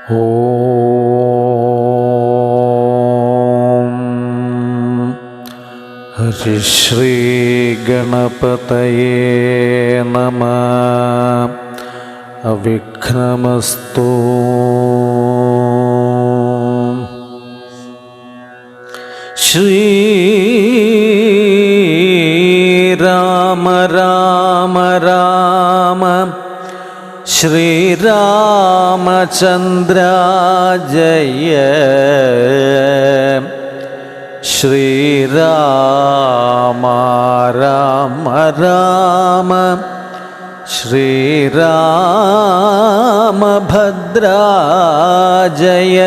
ഓം ഹരിശ്രീ ഗണപതയേ നമഃ. അവിഘ്നമസ്തു. ശ്രീരാമ രാമ രാമ ശ്രീരാമചന്ദ്ര ജയ. ശ്രീരാമ രാമ രാമ ശ്രീരാമഭദ്ര ജയ.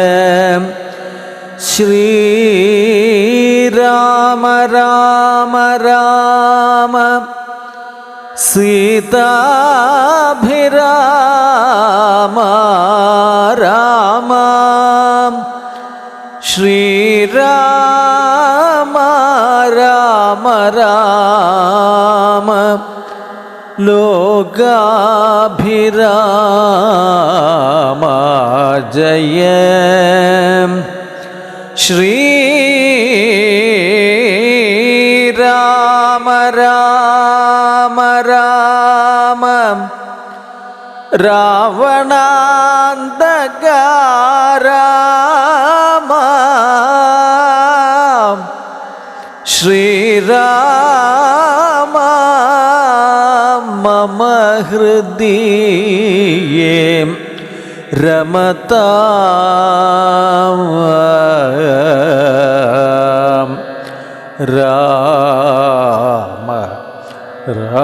ശ്രീരാമ രാമ രാമ സീതാഭിരാമ രാമ. ശ്രീരാമ രാമ രാമ ലോകാഭിരാമ ജയ. ശ്രീരാമ രാമ രാമ രാവണാന്തക രാമ. ശ്രീരാമ മമ ഹൃദയേ രമതാം രാമ രാമ.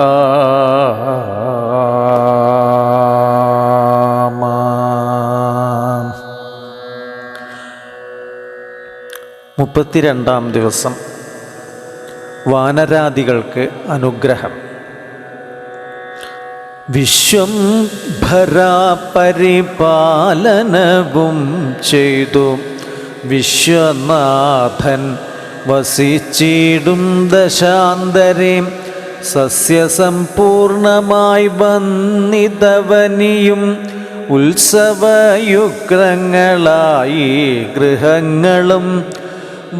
32-ാം ദിവസം വാനരാദികൾക്ക് അനുഗ്രഹം. വിശ്വം ഭരപരിപാലനവും ചെയ്തു വിശ്വനാഥൻ വസിച്ചിടും ദശാന്തരേ. സസ്യസമ്പൂർണമായി വന്നിതവനിയും ഉത്സവയുഗ്രങ്ങളായി ഗൃഹങ്ങളും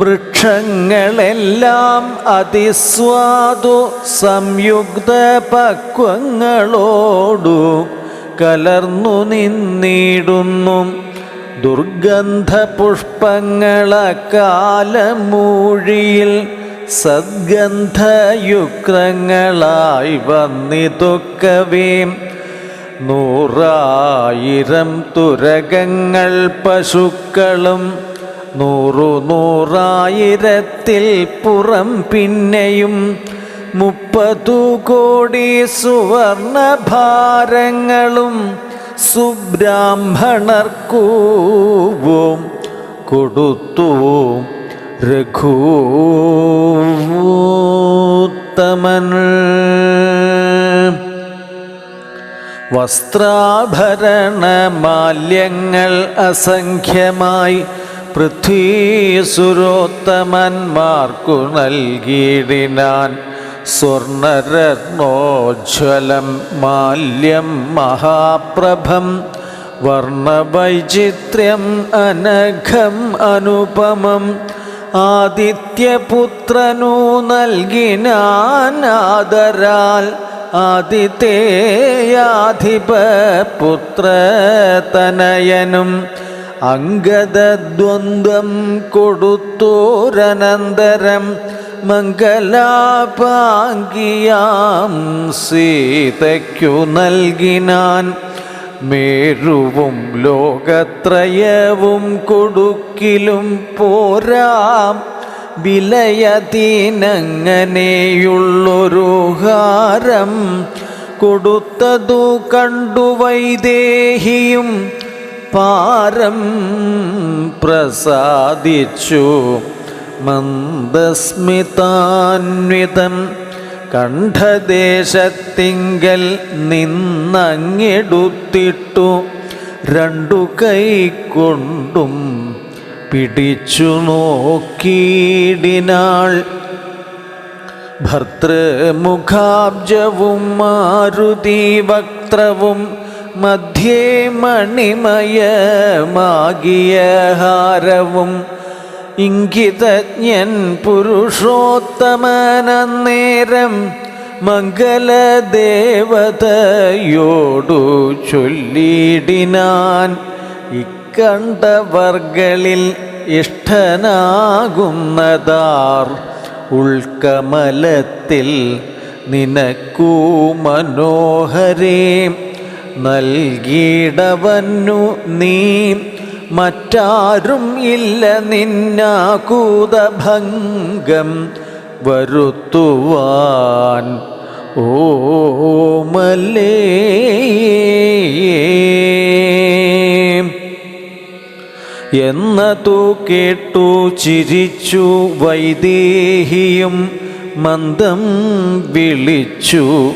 വൃക്ഷങ്ങളെല്ലാം അതിസ്വാദു സംയുക്ത പക്വങ്ങളോടു കലർന്നു നിന്നിടുന്നു. ദുർഗന്ധ പുഷ്പങ്ങളക്കാലമൂഴിയിൽ സദ്ഗന്ധയുക്തങ്ങളായി വന്നിതൊക്കവേ. 100,000 തുരകങ്ങൾ പശുക്കളും 100,000 പുറം പിന്നെയും 30 കോടി സുവർണഭാരങ്ങളും സുബ്രാഹ്മണർക്കൂവും കൊടുത്തു രഘൂത്തമൻ. വസ്ത്രാഭരണ മാല്യങ്ങൾ അസംഖ്യമായി പൃഥ്വീസുരോത്തമന്മാർക്കു നൽകിയിടിനാൻ. സ്വർണരത്നോജ്വലം മാല്യം മഹാപ്രഭം വർണ്ണവൈചിത്ര്യം അനഘം അനുപമം. ആദിത്യപുത്രനു നൽകിനാനാദരാൽ ആദിതേയാധിപപുത്രതനയനും അംഗദദ്വന്ദ്വം കൊടുത്തോരനന്തരം മംഗലാപാംഗിയാം സീതയ്ക്കു നൽകിനാൻ. മേരുവും ലോകത്രയവും കൊടുക്കിലും പോരാം വിലയതീനങ്ങനെയുള്ളൊരു ഹാരം കൊടുത്തതു കണ്ടു വൈദേഹിയും പാരം പ്രസാദിച്ചു മന്ദസ്മിതാന്വിതം. കണ്ഠദേശത്തിങ്കൽ നിന്നങ്ങിടുത്തിട്ടു 2 കൈകൊണ്ടും പിടിച്ചു നോക്കിയിടിനാൾ. ഭർതൃമുഖാബ്ജവും മാരുതി വക്ത്രവും മധ്യേ മണിമയമാകിയ ഹാരവും ഇംഗിതജ്ഞൻ പുരുഷോത്തമനന്നേരം മംഗലദേവതയോടു ചൊല്ലിടിനാൻ, ഇക്കണ്ടവർകളിൽ ഇഷ്ടനാകുന്നതാർ ഉൾക്കമലത്തിൽ നിനക്കു മനോഹരേ, നൽകിടവന്നു നീ മറ്റാരും ഇല്ല നിന്നാകൂതഭംഗം വരുത്തുവാൻ ഓമലേ. എന്നതു കേട്ടു ചിരിച്ചു വൈദേഹിയും മന്ദം വിളിച്ചു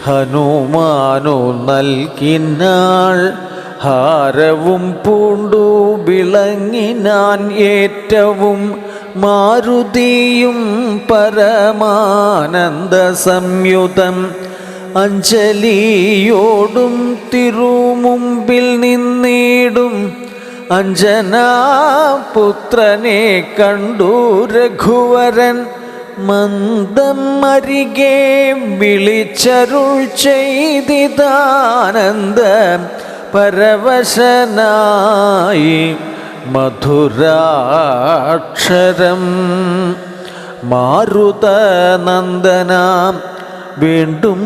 ഹനുമാനു നൽകിനാൾ. ഹാരവും പൂണ്ടു വിളങ്ങിനാൻ ഏറ്റവും മാരുതിയും പരമാനന്ദ സംയുതം. അഞ്ജലിയോടും തിരുമുമ്പിൽ നിന്നിടും അഞ്ജനാപുത്രനെ കണ്ടു രഘുവരൻ. മന്ദം അരികെ വിളിച്ചരുൾ ചെയ്തിതാനന്ദ പരവശനായി മധുരാക്ഷരം. മാരുതനന്ദനാം വീണ്ടും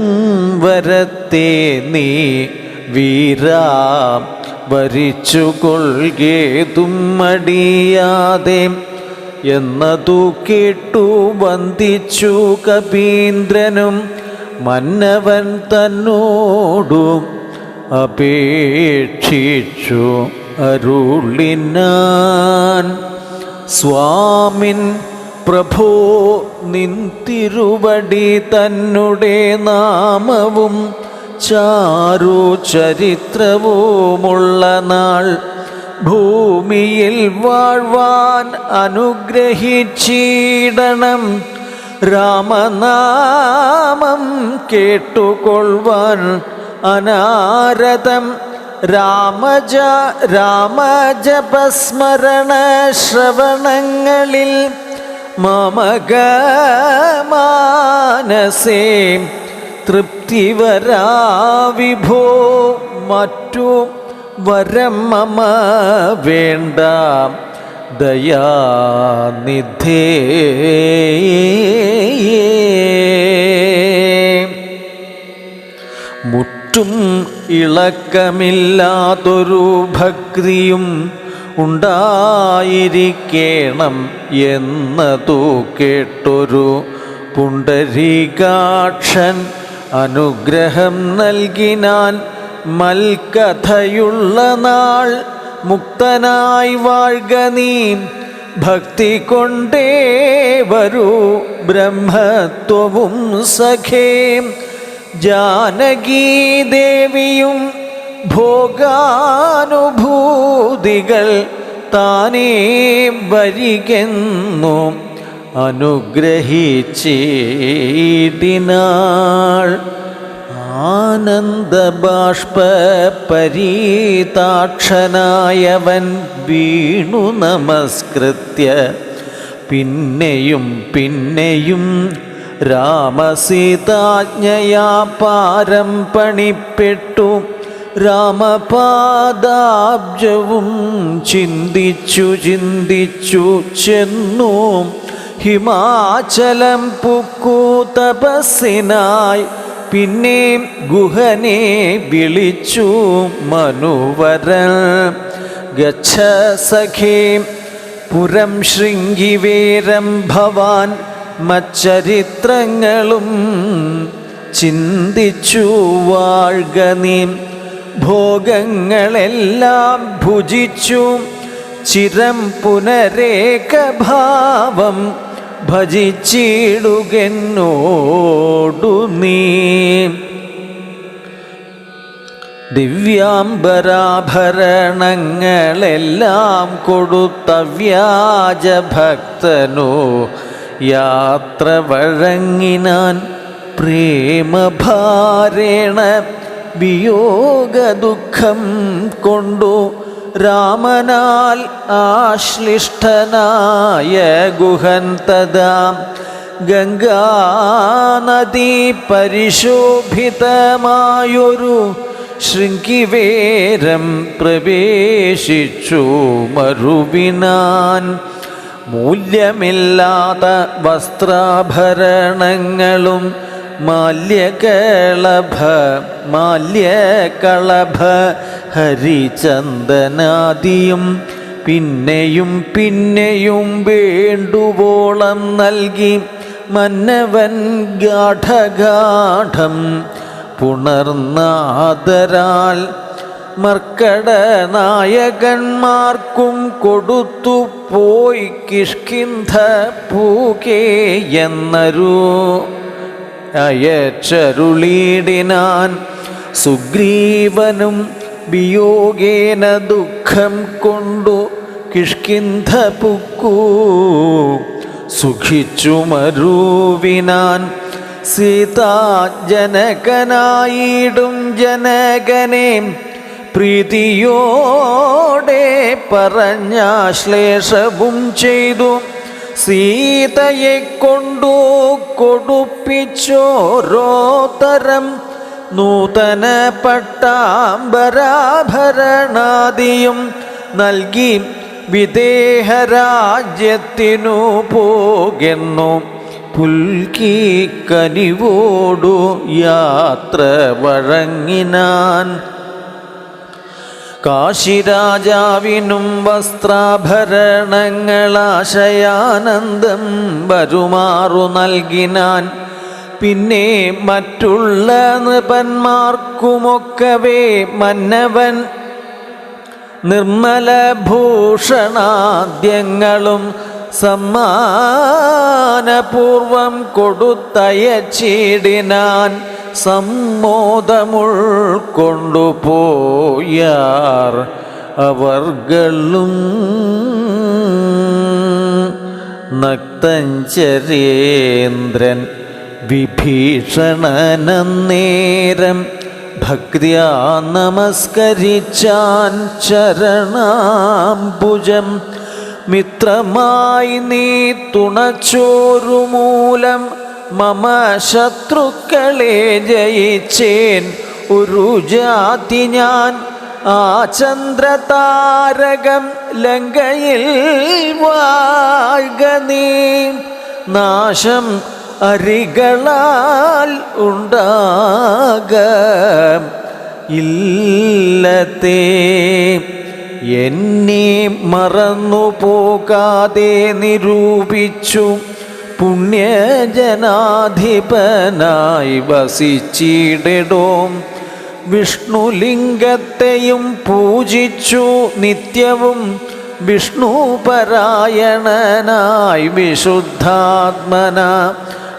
വരത്തെ നീ വീരാ, വരിച്ചു കൊൾകേതും മടിയാതെ. എന്നതു കേട്ടു വന്ദിച്ചു കപീന്ദ്രനും മന്നവൻ തന്നോടു അപേക്ഷിച്ചു അരുളിനാൻ. സ്വാമിൻ പ്രഭോ, നിൻ തിരുവടി തന്നുടെ നാമവും ചാരു ചരിത്രവുമുള്ള നാൾ ഭൂമിയിൽ വാഴ്വാൻ അനുഗ്രഹിച്ചിടണം. രാമനാമം കേട്ടുകൊള്ളുവാൻ അനാരതം. രാമജപസ്മരണ ശ്രവണങ്ങളിൽ മമക മാനസേ തൃപ്തി വരാ വിഭോ. മറ്റു വരം മമ വേണ്ട ദയാനിധേ. മുറ്റും ഇളക്കമില്ലാതൊരു ഭക്തിയും ഉണ്ടായിരിക്കേണം എന്നതു കേട്ടൊരു പുണ്ടരീകാക്ഷൻ അനുഗ്രഹം നൽകിനാൻ. മൽക്കഥയുള്ള നാൾ മുക്തനായി വാഴ്ക നീ, ഭക്തി കൊണ്ടേ വരൂ ബ്രഹ്മത്വവും സഖേ. ജാനകീദേവിയും ഭോഗാനുഭൂതികൾ താനേ വരികെന്നു അനുഗ്രഹിച്ചിടിനാൾ. ആനന്ദബാഷ്പ പരീതാക്ഷനായവൻ വീണു നമസ്കൃത്യ പിന്നെയും പിന്നെയും രാമസീതാജ്ഞയാ പാരം പണിപ്പെട്ടു. രാമപാദാബ്ജവും ചിന്തിച്ചു ചിന്തിച്ചു ചെന്നു ഹിമാചലം പുക്കു തപസ്സിനായി. പിന്നെ ഗുഹനെ വിളിച്ചു മനുവരൻ. ഗച്ഛ സഖേ പുരം ശൃംഗിവേരം ഭവാൻ. മച്ചരിത്രങ്ങളും ചിന്തിച്ചു വാഴ്ക നീ. ഭോഗങ്ങളെല്ലാം ഭുജിച്ചു ചിരം പുനരേകഭാവം ഭജിച്ചിടുകെന്നോടു നീ. ദിവ്യാംബരാഭരണങ്ങളെല്ലാം കൊടുത്ത വ്യാജഭക്തനോ യാത്ര വഴങ്ങിനാൻ. പ്രേമഭാരേണ വിയോഗ ദുഃഖം കൊണ്ടു രാമനാൽ ആശ്ലിഷ്ടനായ ഗുഹൻ തഥാ ഗംഗാനദീ പരിശോഭിതമായൊരു ശൃംഗിവേരം പ്രവേശിച്ചു മരുവിനാൻ. മൂല്യമില്ലാത്ത വസ്ത്രാഭരണങ്ങളും മാല്യകളഭ ഹരിചന്ദനാദിയും പിന്നെയും പിന്നെയും വേണ്ടുവോളം നൽകി മന്നവൻ ഗാഠഗാഠം പുണർന്നാദരാൽ മർക്കടനായകന്മാർക്കും കൊടുത്തു പോയി കിഷ്കിന്ധപൂകേ എന്നരു അയച്ചരുളീടിനാൻ. സുഗ്രീവനും വിയോഗേന ദുഃഖം കൊണ്ടു കിഷ്കിന്ധപുക്കു സുഖിച്ചു മരുവിനാൻ. സീതാജനകനായിടും ജനകനെ പ്രീതിയോടെ പറഞ്ഞാശ്ലേഷവും ചെയ്തു. സീതയെ കൊണ്ടു കൊടുപ്പിച്ചോരോത്തരം നൂതന പട്ടാംബരാഭരണാദിയും നൽകി വിദേഹരാജ്യത്തിനു പോകെന്നു പുൽകി കനിവോടു യാത്ര വഴങ്ങിനാൻ. കാശിരാജാവിനും വസ്ത്രാഭരണങ്ങളാശയാനന്ദം വരുമാറു നൽകിനാൻ. പിന്നെ മറ്റുള്ള നൃപന്മാർക്കുമൊക്കവേ മന്നവൻ നിർമ്മലഭൂഷണാദ്യങ്ങളും സമ്മാനപൂർവം കൊടുത്തയച്ചിടിനാൻ. സമ്മോദമുൾക്കൊണ്ടുപോയാർ അവർകളും. നക്തഞ്ചരേന്ദ്രൻ വിഭീഷണനന്നേരം ഭക്ത്യാ നമസ്കരിച്ചാൻ ചരണാംബുജം. മിത്രമായി നീ തുണച്ചോരു മൂലം മമ ശത്രുക്കളെ ജയിച്ചേൻ. ഒരു ജാതി ഞാൻ ആ ചന്ദ്രതാരകം ലങ്കയിൽ വാഴ്ക നീ. നാശം അരികളാൽ ഉണ്ടാക ഇല്ലത്തെ. എന്നെ മറന്നു പോകാതെ നിരൂപിച്ചു പുണ്യജനാധിപനായി വസിച്ചിടേടോം. വിഷ്ണുലിംഗത്തെയും പൂജിച്ചു നിത്യവും വിഷ്ണുപരായണനായി വിശുദ്ധാത്മന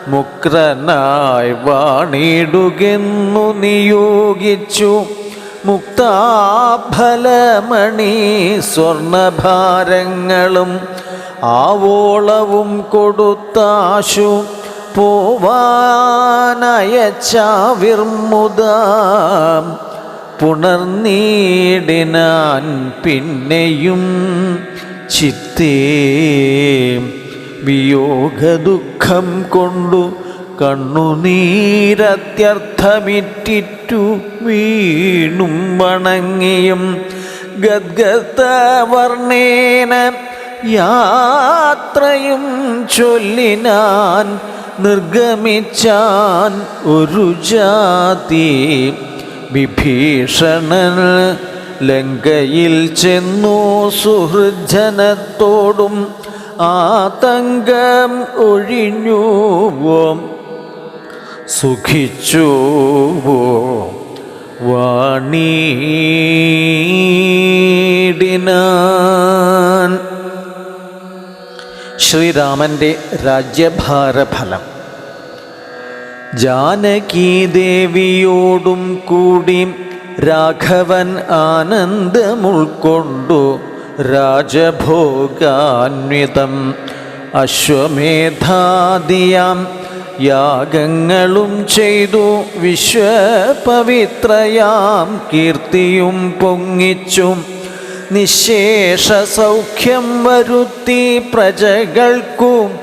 മുക്രനായി വാണിടുകെന്നു നിയോഗിച്ചു. മുക്താഫലമണി സ്വർണഭാരങ്ങളും ആവോളവും കൊടുത്താശു പോവാനയച്ചാവിർമുദാം. പുണർനീടിനാൻ പിന്നെയും ചിത്തേ വിയോഗദുഃഖം കൊണ്ടു കണ്ണുനീരത്യർത്ഥമിറ്റിറ്റു വീണും വണങ്ങിയും ഗദ്ഗതവർണ്ണേന യാത്രയും ചൊല്ലിനാൻ. നിർഗമിച്ചാൻ ഒരു ജാതി വിഭീഷണൻ ലങ്കയിൽ ചെന്നു സുഹൃജനത്തോടും ആതങ്കം ഒഴിഞ്ഞുവോ സുഖിച്ചുവോ വാണീടിനാൻ. ശ്രീരാമൻ്റെ രാജ്യഭാരഫലം. ജാനകീദേവിയോടും കൂടി രാഘവൻ ആനന്ദമുൾക്കൊണ്ടു രാജഭോഗാന്വിതം അശ്വമേധാദിയാം യാഗങ്ങളും ചെയ്തു വിശ്വപവിത്രയാം കീർത്തിയും പൊങ്ങിച്ചും നിശേഷ സൗഖ്യം വരുത്തി പ്രജകൾക്കും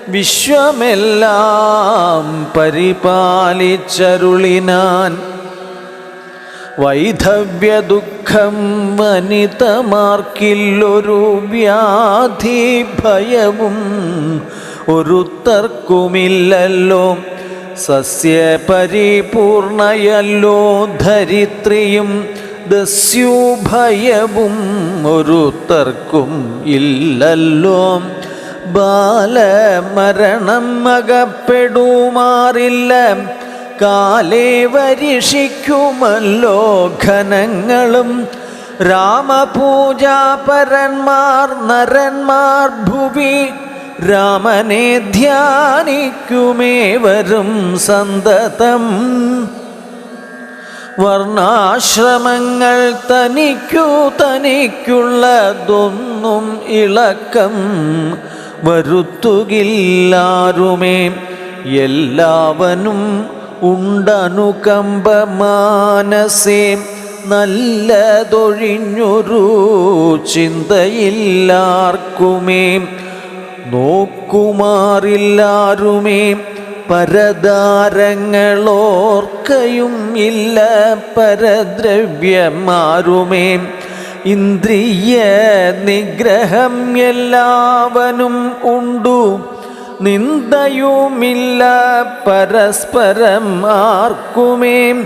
വിശ്വമെല്ലാം പരിപാലിച്ചരുളിനാൻ. വൈധവ്യ ദുഃഖം വനിതമാർക്കില്ലൊരു വ്യാധി ഭയവും ഒരുത്തർക്കുമില്ലല്ലോ. സസ്യപരിപൂർണയല്ലോ ധരിത്രിയും ദസ്യുഭയവും ഒരുത്തർക്കും ഇല്ലല്ലോ. ബാലമരണം അകപ്പെടുമാറില്ല. കാലേ വരിഷിക്കുമല്ലോ ഘനങ്ങളും. രാമപൂജാപരന്മാർ നരന്മാർ ഭുവി രാമനെ ധ്യാനിക്കുമേവരും സന്തതം. വർണ്ണാശ്രമങ്ങൾ തനിക്കുള്ളതൊന്നും ഇളക്കം വരുത്തുകില്ലാരുമേ. എല്ലാവനും ഉണ്ടനുകമ്പ മാനസേ. നല്ലതൊഴിഞ്ഞൊരു ചിന്തയില്ലാർക്കുമേ. നോക്കുമാറില്ലാരുമേ പരദാരങ്ങളോർക്കയും ഇല്ല പരദ്രവ്യമാരുമേ. ഇന്ദ്രിയ നിഗ്രഹം എല്ലാവനും ഉണ്ടു. നിന്ദയുമില്ല പരസ്പരം ആർക്കുമേ.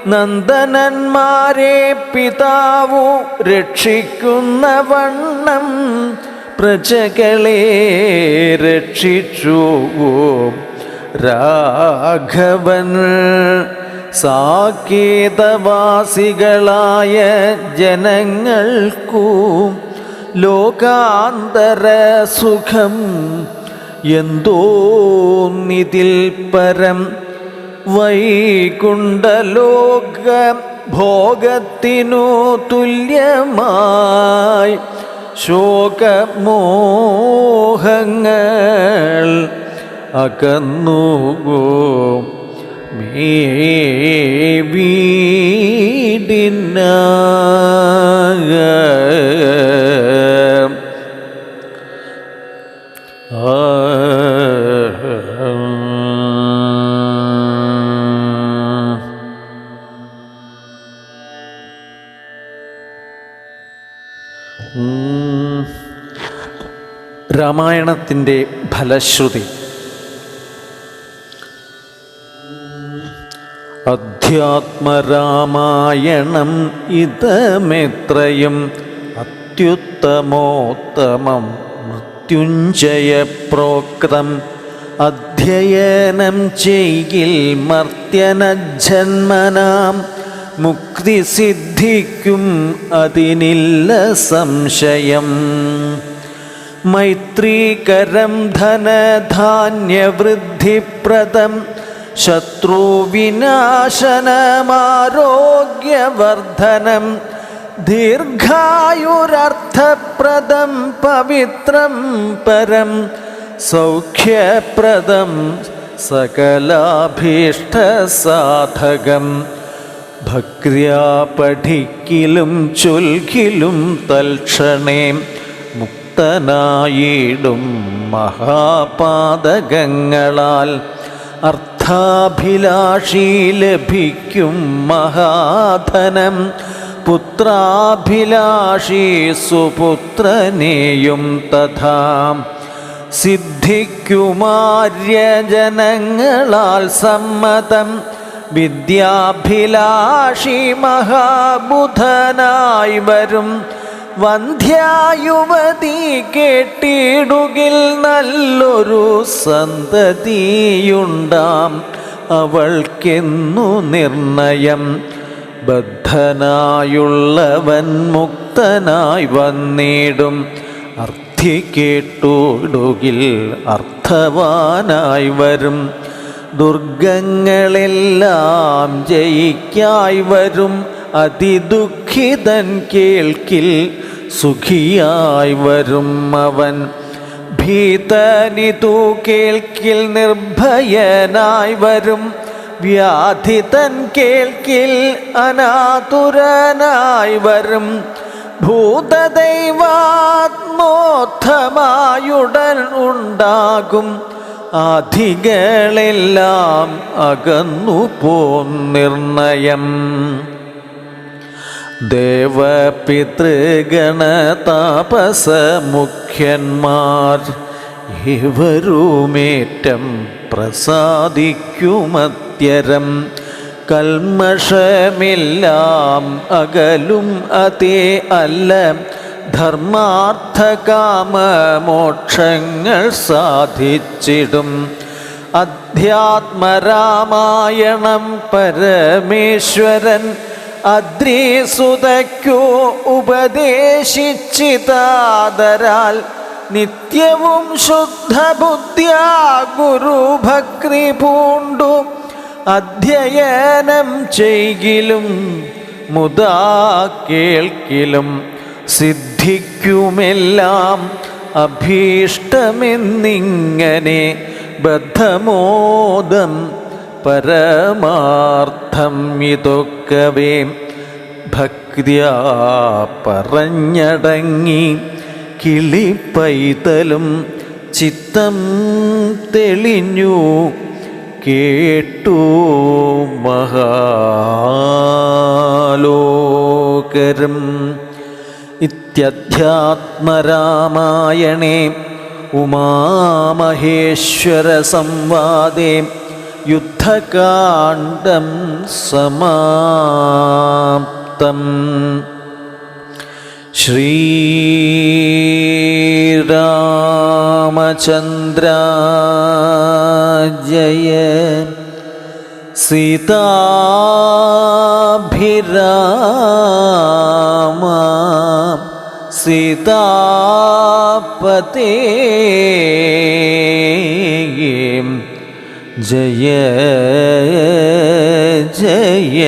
നന്ദനന്മാരെ പിതാവു രക്ഷിക്കുന്ന വണ്ണം പ്രജകളെ രക്ഷിച്ചു രാഘവൻ. സാകേതവാസികളായ ജനങ്ങൾക്കു ലോകാന്തര സുഖം എന്തോന്നിതിൽ പരം. വൈകുണ്ഠലോക ഭോഗത്തിനു തുല്യമായി ശോകമോഹങ്ങൾ അകന്നു വീടിന. രാമായണത്തിൻ്റെ ഫലശ്രുതി. അധ്യാത്മരാമായണം ഇതമെത്രയും അത്യുത്തമോത്തമം മൃത്യുഞ്ജയപ്രോക്തം. അധ്യയനം ചെയ്യിൽ മർത്യനജന്മനാം മുക്തി സിദ്ധിക്കും അതിനില്ല സംശയം. മൈത്രീകരം ധനധാന്യവൃദ്ധിപ്രദം ശത്രുവിനാശനമാരോഗ്യവർദ്ധനം. ദീർഘായുരർത്ഥപ്രദം പവിത്രം പരം സൗഖ്യപ്രദം സകലാഭീഷ്ടസാധകം. ഭക്ര്യാ പഠിക്കിലും ചൊൽകിലും തൽക്ഷണേ മുക്തനായിടും മഹാപാതകങ്ങളാൽ. അർത്ഥാഭിലാഷി ലഭിക്കും മഹാധനം. പുത്രാഭിലാഷി സുപുത്രനെയും തഥാ. സിദ്ധിക്കുമാര്യജനങ്ങളാൽ സമ്മതം. വിദ്യാഭിലാഷി മഹാബുധനായി വരും. വന്ധ്യായുവതി കേട്ടിടുകിൽ നല്ലൊരു സന്തതിയുണ്ടാം അവൾക്കെന്നു നിർണയം. ബദ്ധനായുള്ളവൻ മുക്തനായി വന്നിടും. അർത്ഥി കേട്ടിടുകിൽ അർത്ഥവാനായി വരും. ദുർഗങ്ങളെല്ലാം ജയിക്കായി വരും. അതിദുഃഖിതൻ കേൾക്കിൽ സുഖിയായി വരും അവൻ. ഭീതനിതു കേൾക്കിൽ നിർഭയനായി വരും, വ്യാധിതൻ കേൾക്കിൽ അനാതുരനായി വരും. ഭൂതദൈവാത്മോത്ഥമായുടൻ ഉണ്ടാകും, ആധികളെല്ലാം അകന്നു പോന്നിർണയം. ദേവപിതൃഗണതാപസമുഖ്യന്മാർ ഇവരുമേറ്റം പ്രസാദിക്കുമത്യരം. കൽമഷമെല്ലാം അകലും അതേ അല്ല, ധർമാർത്ഥകാമമോക്ഷങ്ങൾ സാധിച്ചിടും. അധ്യാത്മരാമായണം പരമേശ്വരൻ അദ്രിസുതയ്ക്കു ഉപദേശിച്ചിതാദരാൽ, നിത്യവും ശുദ്ധബുദ്ധ്യാ ഗുരുഭക്തി പൂണ്ടു അധ്യയനം ചെയ്കിലും മുദാ കേൾക്കിലും സിദ്ധിക്കുമെല്ലാം അഭീഷ്ടമെന്നിങ്ങനെ ബദ്ധമോദം പരമാർത്ഥം ഇതൊക്കവേ ഭക്തിയാ പറഞ്ഞടങ്ങി കിളിപ്പൈതലും ചിത്തം തെളിഞ്ഞു കേട്ടു മഹാലോകരം. ഇത്യധ്യാത്മരാമായണേ ഉമാമഹേശ്വര സംവാദേ യുദ്ധകാണ്ഡം സമാപ്തം. ശ്രീരാമചന്ദ്രാജയ സീതാഭിരാമ സീതാപതേ ജയ ജയ